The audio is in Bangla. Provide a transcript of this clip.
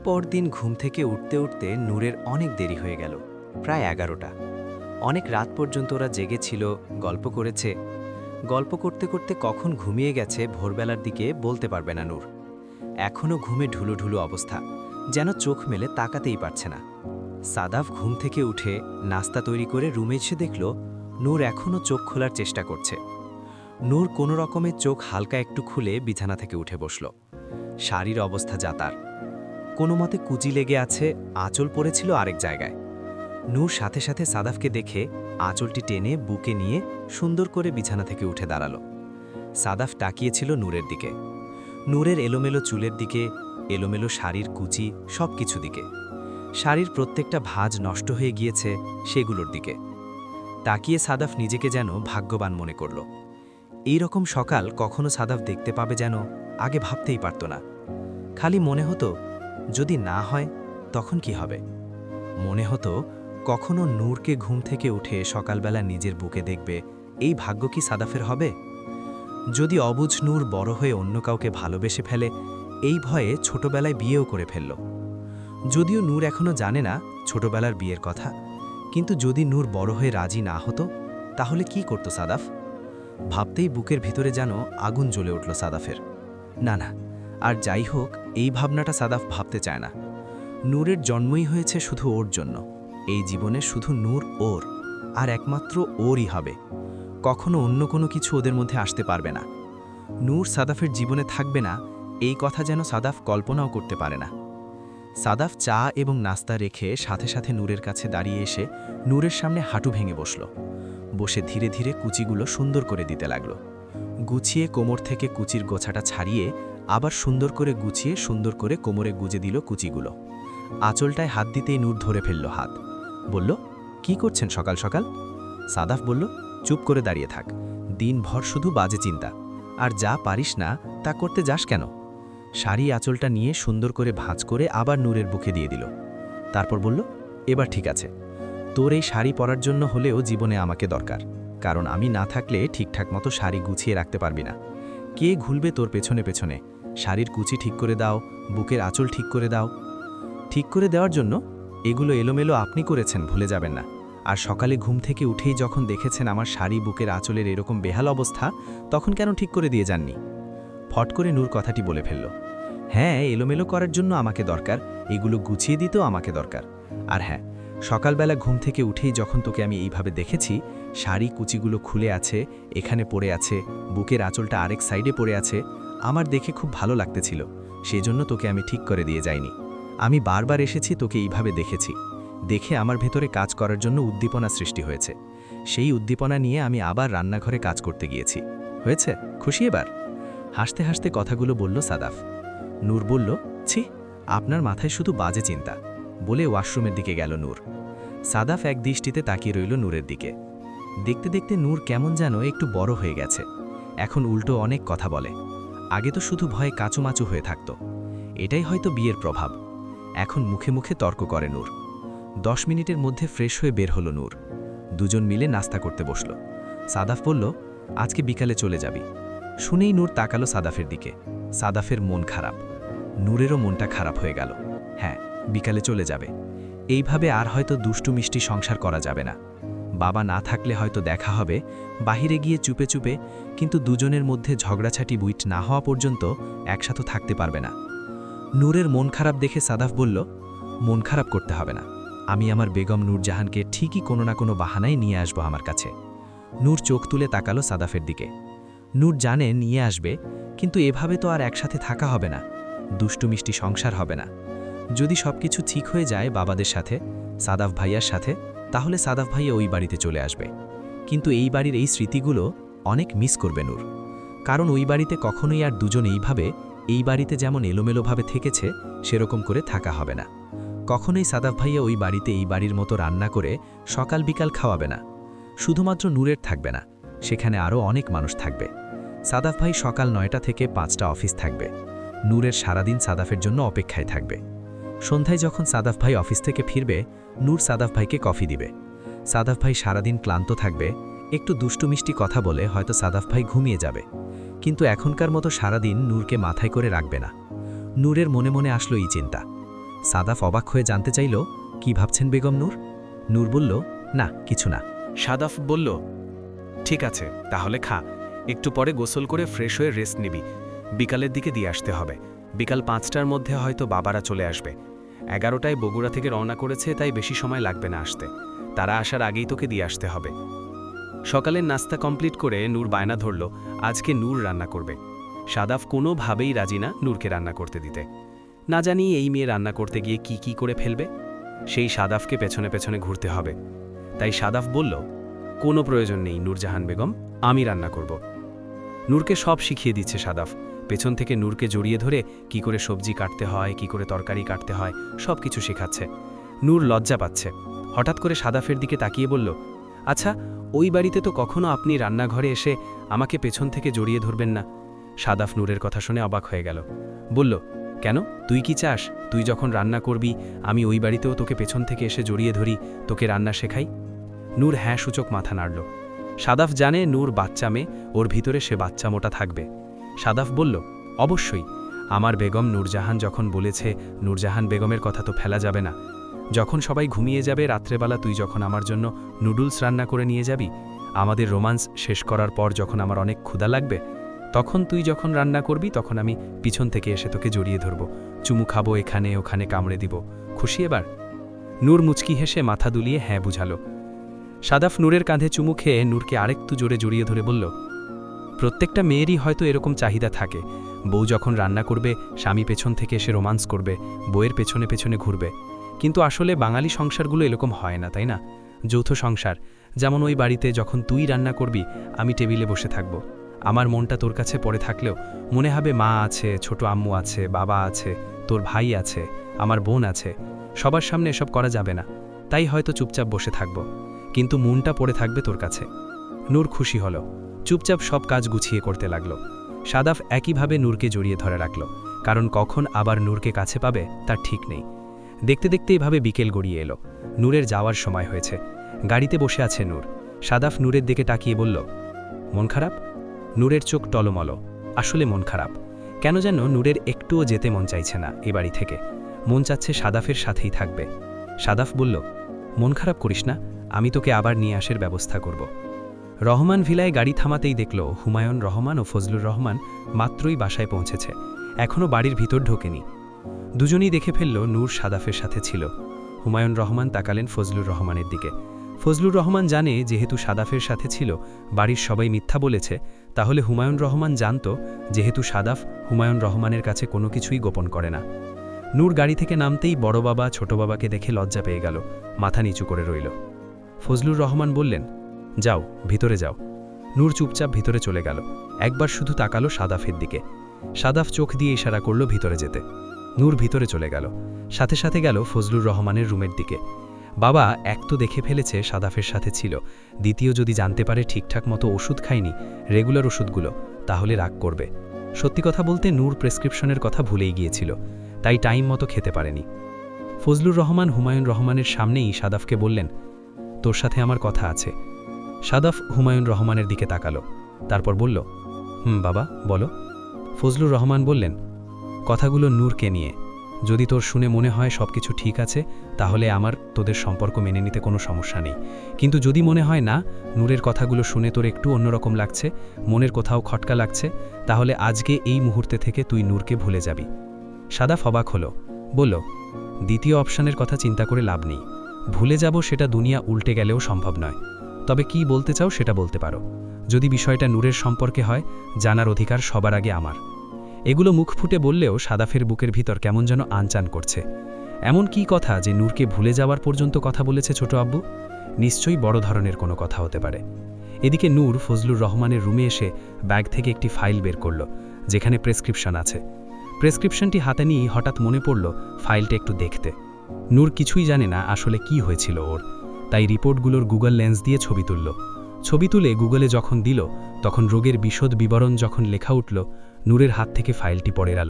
পরদিন ঘুম থেকে উঠতে উঠতে নূরের অনেক দেরি হয়ে গেল, প্রায় 11টা। অনেক রাত পর্যন্ত ওরা জেগেছিল, গল্প করেছে। গল্প করতে করতে কখন ঘুমিয়ে গেছে ভোরবেলার দিকে বলতে পারবে না নূর। এখনও ঘুমে ঢুলু ঢুলু অবস্থা, যেন চোখ মেলে তাকাতেই পারছে না। সাদাফ ঘুম থেকে উঠে নাস্তা তৈরি করে রুমে এসে দেখল নূর এখনও চোখ খোলার চেষ্টা করছে। নূর কোনো রকমে চোখ হালকা একটু খুলে বিছানা থেকে উঠে বসল। শাড়ির অবস্থা যা তার, কোনো মতে কুচি লেগে আছে, আঁচল পড়েছিল আরেক জায়গায়। নূর সাথে সাথে সাদাফকে দেখে আঁচলটি টেনে বুকে নিয়ে সুন্দর করে বিছানা থেকে উঠে দাঁড়ালো। সাদাফ তাকিয়েছিল নূরের দিকে, নূরের এলোমেলো চুলের দিকে, এলোমেলো শাড়ির কুচি, সব কিছু দিকে। শাড়ির প্রত্যেকটা ভাঁজ নষ্ট হয়ে গিয়েছে সেগুলোর দিকে তাকিয়ে সাদাফ নিজেকে যেন ভাগ্যবান মনে করল। এই রকম সকাল কখনো সাদাফ দেখতে পাবে যেন আগে ভাবতেই পারত না। খালি মনে হতো যদি না হয় তখন কি হবে। মনে হতো কখনো নূরকে ঘুম থেকে উঠে সকালবেলা নিজের বুকে দেখবে, এই ভাগ্য কি সাদাফের হবে? যদি অবুঝ নূর বড় হয়ে অন্য কাউকে ভালোবেসে ফেলে, এই ভয়ে ছোটবেলায় বিয়েও করে ফেলল। যদিও নূর এখনো জানে না ছোটবেলার বিয়ের কথা, কিন্তু যদি নূর বড় হয়ে রাজি না হতো তাহলে কি করত সাদাফ? ভাবতেই বুকের ভিতরে যেন আগুন জ্বলে উঠল সাদাফের। না না, আর যাই হোক, এই ভাবনাটা সাদাফ ভাবতে চায় না। নূরের জন্মই হয়েছে শুধু ওর জন্য, এই জীবনে শুধু নূর ওর, আর একমাত্র ওরই হবে। কখনো অন্য কোনো কিছু ওদের মধ্যে আসতে পারবে না। নূর সাদাফের জীবনে থাকবে না, এই কথা যেন সাদাফ কল্পনাও করতে পারে না। সাদাফ চা এবং নাস্তা রেখে সাথে সাথে নূরের কাছে দাঁড়িয়ে এসে নূরের সামনে হাঁটু ভেঙে বসল। বসে ধীরে ধীরে কুচিগুলো সুন্দর করে দিতে লাগল। গুছিয়ে কোমর থেকে কুচির গোছাটা ছাড়িয়ে আবার সুন্দর করে গুছিয়ে সুন্দর করে কোমরে গুজে দিল কুচিগুলো। আঁচলটায় হাত দিতেই নূর ধরে ফেলল হাত। বলল, কি করছেন সকাল সকাল? সাদাফ বলল, চুপ করে দাঁড়িয়ে থাক, দিনভর শুধু বাজে চিন্তা, আর যা পারিস না তা করতে যাস কেন? শাড়ি আঁচলটা নিয়ে সুন্দর করে ভাঁজ করে আবার নূরের বুকে দিয়ে দিল। তারপর বলল, এবার ঠিক আছে, তোর এই শাড়ি পরার জন্য হলেও জীবনে আমাকে দরকার, কারণ আমি না থাকলে ঠিকঠাক মতো শাড়ি গুছিয়ে রাখতে পারবি না। কে ঘুরবে তোর পেছনে পেছনে? শাড়ির কুচি ঠিক করে দাও, বুকের আঁচল ঠিক করে দাও। ঠিক করে দেওয়ার জন্য এগুলো এলোমেলো আপনি করেছেন, ভুলে যাবেন না। আর সকালে ঘুম থেকে উঠেই যখন দেখেছেন আমার শাড়ি বুকের আঁচলের এরকম বেহাল অবস্থা, তখন কেন ঠিক করে দিয়ে যাননি? ফট করে নূর কথাটি বলে ফেলল। হ্যাঁ, এলোমেলো করার জন্য আমাকে দরকার, এগুলো গুছিয়ে দিতেও আমাকে দরকার। আর হ্যাঁ, সকালবেলা ঘুম থেকে উঠেই যখন তোকে আমি এইভাবে দেখেছি, শাড়ি কুচিগুলো খুলে আছে, এখানে পড়ে আছে, বুকের আঁচলটা আরেক সাইডে পড়ে আছে, আমার দেখে খুব ভালো লাগতেছিল, সেজন্য তোকে আমি ঠিক করে দিয়ে যাইনি। আমি বারবার এসেছি, তোকে এইভাবে দেখেছি, দেখে আমার ভেতরে কাজ করার জন্য উদ্দীপনা সৃষ্টি হয়েছে। সেই উদ্দীপনা নিয়ে আমি আবার রান্নাঘরে কাজ করতে গিয়েছি। হয়েছে, খুশি এবার? হাসতে হাসতে কথাগুলো বলল সাদাফ। নূর বলল, ছি, আপনার মাথায় শুধু বাজে চিন্তা, বলে ওয়াশরুমের দিকে গেল নূর। সাদাফ এক দৃষ্টিতে তাকিয়ে রইল নূরের দিকে। দেখতে দেখতে নূর কেমন যেন একটু বড় হয়ে গেছে, এখন উল্টো অনেক কথা বলে। আগে তো শুধু ভয়ে কাঁচুমাচু হয়ে থাকত, এটাই হয়তো বিয়ের প্রভাব। এখন মুখে মুখে তর্ক করে নূর। 10 মিনিটের মধ্যে ফ্রেশ হয়ে বের হলো নূর। দুজন মিলে নাস্তা করতে বসল। সাদাফ বলল, আজকে বিকালে চলে যাবি। শুনেই নূর তাকালো সাদাফের দিকে। সাদাফের মন খারাপ, নূরেরও মনটা খারাপ হয়ে গেল। হ্যাঁ, বিকালে চলে যাবে। এইভাবে আর হয়তো দুষ্টু মিষ্টি সংসার করা যাবে না। বাবা না থাকলে হয়তো দেখা হবে, বাহিরে গিয়ে চুপে চুপে, কিন্তু দুজনের মধ্যে ঝগড়াঝাটি বুইট না হওয়া পর্যন্ত একসাথে থাকতে পারবে না। নূরের মন খারাপ দেখে সাদাফ বলল, মন খারাপ করতে হবে না, আমি আমার বেগম নূরজাহানকে ঠিকই কোনো না কোনো বাহানায় নিয়ে আসব আমার কাছে। নূর চোখ তুলে তাকালো সাদাফের দিকে। নূর জানে নিয়ে আসবে, কিন্তু এভাবে তো আর একসাথে থাকা হবে না, দুষ্টু মিষ্টি সংসার হবে না। যদি সবকিছু ঠিক হয়ে যায় বাবাদের সাথে, সাদাফ ভাইয়ার সাথে, তাহলে সাদাফ ভাইয়া ওই বাড়িতে চলে আসবে। কিন্তু এই বাড়ির এই স্মৃতিগুলো অনেক মিস করবে নূর, কারণ ওই বাড়িতে কখনোই আর দুজন এইভাবে, এই বাড়িতে যেমন এলোমেলোভাবে থেকেছে সেরকম করে থাকা হবে না। কখনোই সাদাফ ভাইয়া ওই বাড়িতে এই বাড়ির মতো রান্না করে সকাল বিকাল খাওয়াবে না। শুধুমাত্র নূরের থাকবে না, সেখানে আরও অনেক মানুষ থাকবে। সাদাফ ভাই সকাল 9টা থেকে 5টা অফিস থাকবে। নূরের সারাদিন সাদাফের জন্য অপেক্ষায় থাকবে। সন্ধ্যায় যখন সাদাফ ভাই অফিস থেকে ফিরবে, নূর সাদাফ ভাইকে কফি দিবে। সাদাফ ভাই সারাদিন ক্লান্ত থাকবে, একটু দুষ্টু মিষ্টি কথা বলে হয়তো সাদাফ ভাই ঘুমিয়ে যাবে, কিন্তু এখনকার মতো সারাদিন নূরকে মাথায় করে রাখবে না। নূরের মনে মনে আসলো এই চিন্তা। সাদাফ অবাক হয়ে জানতে চাইল, কি ভাবছেন বেগম নূর? নূর বলল, না কিছু না। সাদাফ বলল, ঠিক আছে, তাহলে খা, একটু পরে গোসল করে ফ্রেশ হয়ে রেস্ট নিবি। বিকালের দিকে দিয়ে আসতে হবে। বিকাল 5টার মধ্যে হয়তো বাবারা চলে আসবে। 11টায় বগুড়া থেকে রওনা করেছে, তাই বেশি সময় লাগবে না আসতে। তারা আসার আগেই তোকে দিয়ে আসতে হবে। সকালের নাস্তা কমপ্লিট করে নূর বায়না ধরল আজকে নূর রান্না করবে। সাদাফ কোনোভাবেই রাজি না নূরকে রান্না করতে দিতে। না জানি এই মেয়ে রান্না করতে গিয়ে কি করে ফেলবে। সেই সাদাফকে পেছনে পেছনে ঘুরতে হবে। তাই সাদাফ বলল, কোনো প্রয়োজন নেই নূরজাহান বেগম, আমি রান্না করব। নূরকে সব শিখিয়ে দিচ্ছে সাদাফ। পেছন থেকে নূরকে জড়িয়ে ধরে কি করে সবজি কাটতে হয়, কি করে তরকারি কাটতে হয়, সব কিছু শেখাচ্ছে। নূর লজ্জা পাচ্ছে। হঠাৎ করে সাদাফের দিকে তাকিয়ে বলল, আচ্ছা, ওই বাড়িতে তো কখনো আপনি রান্নাঘরে এসে আমাকে পেছন থেকে জড়িয়ে ধরবেন না। সাদাফ নূরের কথা শুনে অবাক হয়ে গেল। বলল, কেন, তুই কি চাস তুই যখন রান্না করবি আমি ওই বাড়িতেও তোকে পেছন থেকে এসে জড়িয়ে ধরি, তোকে রান্না শেখাই? নূর হ্যাঁ সূচক মাথা নাড়ল। সাদাফ জানে নূর বাচ্চা মেয়ে, ওর ভিতরে সে বাচ্চা মোটা থাকবে। সাদাফ বলল, অবশ্যই, আমার বেগম নূরজাহান যখন বলেছে, নূরজাহান বেগমের কথা তো ফেলা যাবে না। যখন সবাই ঘুমিয়ে যাবে রাত্রেবেলা তুই যখন আমার জন্য নুডলস রান্না করে নিয়ে যাবি, আমাদের রোমান্স শেষ করার পর যখন আমার অনেক ক্ষুধা লাগবে, তখন তুই যখন রান্না করবি তখন আমি পিছন থেকে এসে তোকে জড়িয়ে ধরব, চুমু খাবো, এখানে ওখানে কামড়ে দিব। খুশি এবার? নূর মুচকি হেসে মাথা দুলিয়ে হ্যাঁ বুঝালো। সাদাফ নূরের কাঁধে চুমু খেয়ে নূরকে আরেকটু জোরে জড়িয়ে ধরে বলল, প্রত্যেকটা মেয়েরই হয়তো এরকম চাহিদা থাকে, বউ যখন রান্না করবে স্বামী পেছন থেকে এসে রোমান্স করবে, বউয়ের পেছনে পেছনে ঘুরবে। কিন্তু আসলে বাঙালি সংসারগুলো এরকম হয় না, তাই না? যৌথ সংসার, যেমন ওই বাড়িতে যখন তুই রান্না করবি আমি টেবিলে বসে থাকব। আমার মনটা তোর কাছে পড়ে থাকলেও মনে হবে মা আছে, ছোট আম্মু আছে, বাবা আছে, তোর ভাই আছে, আমার বোন আছে। সবার সামনে এসব করা যাবে না, তাই হয়তো চুপচাপ বসে থাকব, কিন্তু মনটা পড়ে থাকবে তোর কাছে। নূর খুশি হলো, চুপচাপ সব কাজ গুছিয়ে করতে লাগলো। সাদাফ একইভাবে নূরকে জড়িয়ে ধরে রাখল, কারণ কখন আবার নূরকে কাছে পাবে তার ঠিক নেই। দেখতে দেখতে এভাবে বিকেল গড়িয়ে এলো। নূরের যাওয়ার সময় হয়েছে। গাড়িতে বসে আছে নূর। সাদাফ নূরের দিকে তাকিয়ে বলল, মন খারাপ? নূরের চোখ টলমল। আসলে মন খারাপ। কেন যেন নূরের একটুও যেতে মন চাইছে না এ বাড়ি থেকে। মন চাচ্ছে সাদাফের সাথেই থাকবে। সাদাফ বলল, মন খারাপ করিস না, আমি তোকে আবার নিয়ে আসার ব্যবস্থা করব। রহমান ভিলায় গাড়ি থামাতেই দেখল হুমায়ুন রহমান ও ফজলুর রহমান মাত্রই বাসায় পৌঁছেছে, এখনও বাড়ির ভিতর ঢোকেনি। দুজনেই দেখে ফেলল নূর সাদাফের সাথে ছিল। হুমায়ুন রহমান তাকালেন ফজলুর রহমানের দিকে। ফজলুর রহমান জানে যেহেতু সাদাফের সাথে ছিল, বাড়ির সবাই মিথ্যা বলেছে, তাহলে হুমায়ুন রহমান জানত যেহেতু সাদাফ হুমায়ুন রহমানের কাছে কোনো কিছুই গোপন করে না। নূর গাড়ি থেকে নামতেই বড় বাবা ছোট বাবাকে দেখে লজ্জা পেয়ে গেল, মাথা নিচু করে রইল। ফজলুর রহমান বললেন, যাও ভিতরে যাও। নূর চুপচাপ ভিতরে চলে গেল। একবার শুধু তাকালো সাদাফের দিকে। সাদাফ চোখ দিয়ে ইশারা করল ভিতরে যেতে। নূর ভিতরে চলে গেল, সাথে সাথে গেল ফজলুর রহমানের রুমের দিকে। বাবা এক তো দেখে ফেলেছে সাদাফের সাথে ছিল, দ্বিতীয় যদি জানতে পারে ঠিকঠাক মতো ওষুধ খায়নি, রেগুলার ওষুধগুলো, তাহলে রাগ করবে। সত্যি কথা বলতে নূর প্রেসক্রিপশনের কথা ভুলেই গিয়েছিল, তাই টাইম মতো খেতে পারেনি। ফজলুর রহমান হুমায়ুন রহমানের সামনেই সাদাফকে বললেন, তোর সাথে আমার কথা আছে। সাদাফ হুমায়ুন রহমানের দিকে তাকালো, তারপর বলল, বাবা বলো। ফজলুর রহমান বললেন, কথাগুলো নূরকে নিয়ে। যদি তোর শুনে মনে হয় সবকিছু ঠিক আছে, তাহলে আমার তোদের সম্পর্ক মেনে নিতে কোনো সমস্যা নেই। কিন্তু যদি মনে হয় না, নূরের কথাগুলো শুনে তোর একটু অন্যরকম লাগছে, মনের কোথাও খটকা লাগছে, তাহলে আজকে এই মুহূর্তে থেকে তুই নূরকে ভুলে যাবি। সাদাফ অবাক হলো, বলল, দ্বিতীয় অপশানের কথা চিন্তা করে লাভ নেই। ভুলে যাব সেটা দুনিয়া উল্টে গেলেও সম্ভব নয়। তবে কি বলতে চাও সেটা বলতে পারো। যদি বিষয়টা নূরের সম্পর্কে হয়, জানার অধিকার সবার আগে আমার। এগুলো মুখ ফুটে বললেও সাদাফের বুকের ভিতর কেমন যেন আনচান করছে। এমন কি কথা যে নূরকে ভুলে যাওয়ার পর্যন্ত কথা বলেছে ছোট আব্বু? নিশ্চয়ই বড় ধরনের কোনো কথা হতে পারে। এদিকে নূর ফজলুর রহমানের রুমে এসে ব্যাগ থেকে একটি ফাইল বের করল, যেখানে প্রেসক্রিপশন আছে। প্রেসক্রিপশনটি হাতে নিয়ে হঠাৎ মনে পড়ল ফাইলটা একটু দেখতে। নূর কিছুই জানে না আসলে কি হয়েছিল ওর, তাই রিপোর্টগুলোর গুগল লেন্স দিয়ে ছবি তুলল। ছবি তুলে গুগলে যখন দিল, তখন রোগের বিশদ বিবরণ যখন লেখা উঠল, নূরের হাত থেকে ফাইলটি পড়ে গেল।